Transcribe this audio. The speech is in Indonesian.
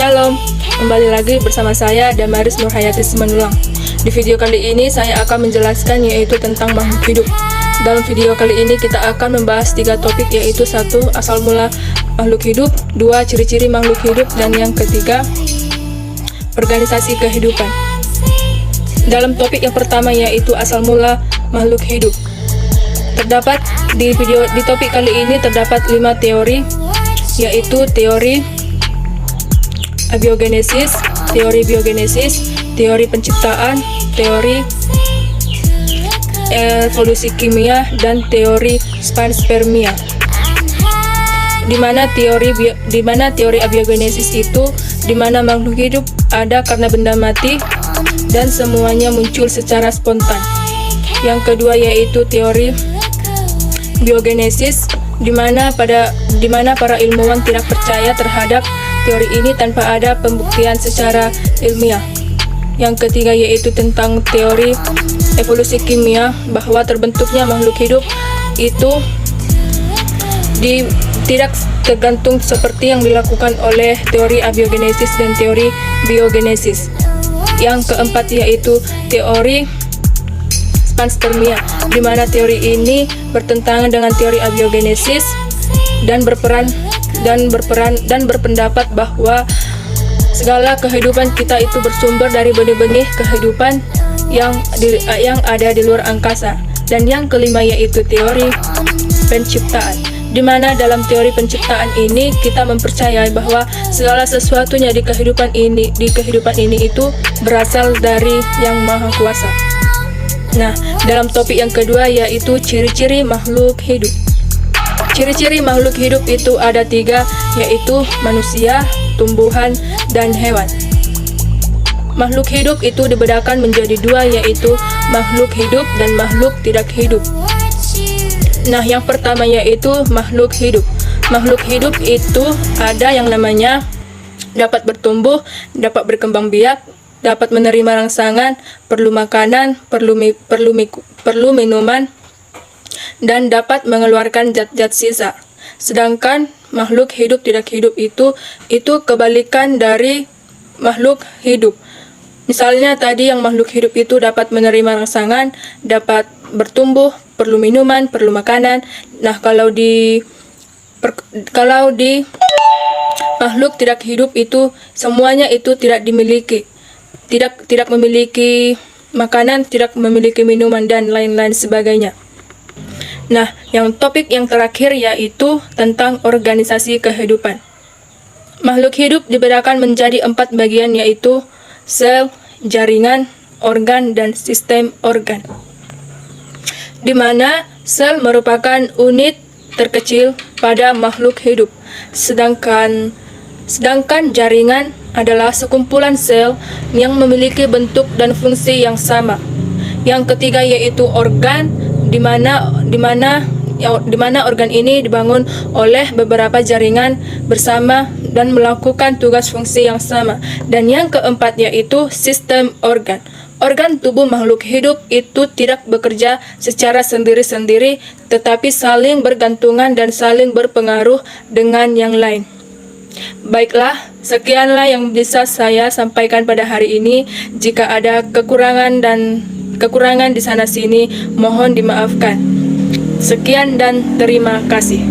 Shalom, kembali lagi bersama saya Damaris Nurhayati Simanulang. Di video kali ini saya akan menjelaskan yaitu tentang makhluk hidup. Dalam video kali ini kita akan membahas 3 topik, yaitu 1. Asal mula makhluk hidup, 2. Ciri-ciri makhluk hidup, dan yang ketiga, organisasi kehidupan. Dalam topik yang pertama yaitu asal mula makhluk hidup. Terdapat di topik kali ini terdapat 5 teori, yaitu teori abiogenesis, teori biogenesis, teori penciptaan, teori evolusi kimia, dan teori panspermia. Di mana teori abiogenesis itu di mana makhluk hidup ada karena benda mati dan semuanya muncul secara spontan. Yang kedua yaitu teori biogenesis di mana para ilmuwan tidak percaya terhadap teori ini tanpa ada pembuktian secara ilmiah. Yang ketiga yaitu tentang teori evolusi kimia, bahwa terbentuknya makhluk hidup itu tidak tergantung seperti yang dilakukan oleh teori abiogenesis dan teori biogenesis. Yang keempat yaitu teori panspermia, di mana teori ini bertentangan dengan teori abiogenesis dan berpendapat bahwa segala kehidupan kita itu bersumber dari benih-benih kehidupan yang ada di luar angkasa. Dan yang kelima yaitu teori penciptaan, di mana dalam teori penciptaan ini kita mempercayai bahwa segala sesuatunya di kehidupan ini itu berasal dari Yang Maha Kuasa. Nah, dalam topik yang kedua yaitu ciri-ciri makhluk hidup. Ciri-ciri makhluk hidup itu ada 3, yaitu manusia, tumbuhan, dan hewan. Makhluk hidup itu dibedakan menjadi 2, yaitu makhluk hidup dan makhluk tidak hidup. Nah, yang pertama yaitu makhluk hidup. Makhluk hidup itu ada yang namanya dapat bertumbuh, dapat berkembang biak, dapat menerima rangsangan, perlu makanan, perlu minuman, dan dapat mengeluarkan zat-zat sisa. Sedangkan makhluk hidup tidak hidup itu kebalikan dari makhluk hidup. Misalnya tadi yang makhluk hidup itu dapat menerima rangsangan, dapat bertumbuh, perlu minuman, perlu makanan. Nah, kalau di makhluk tidak hidup itu semuanya itu tidak dimiliki. Tidak memiliki makanan, tidak memiliki minuman, dan lain-lain sebagainya. Nah, yang topik yang terakhir yaitu tentang organisasi kehidupan. Makhluk hidup dibedakan menjadi 4 bagian, yaitu sel, jaringan, organ, dan sistem organ. Di mana sel merupakan unit terkecil pada makhluk hidup, sedangkan jaringan adalah sekumpulan sel yang memiliki bentuk dan fungsi yang sama. Yang ketiga yaitu organ, di mana organ ini dibangun oleh beberapa jaringan bersama dan melakukan tugas fungsi yang sama. Dan yang keempat yaitu sistem organ. Organ tubuh makhluk hidup itu tidak bekerja secara sendiri-sendiri, tetapi saling bergantungan dan saling berpengaruh dengan yang lain. Baiklah, sekianlah yang bisa saya sampaikan pada hari ini. Jika ada kekurangan di sana sini, mohon dimaafkan. Sekian dan terima kasih.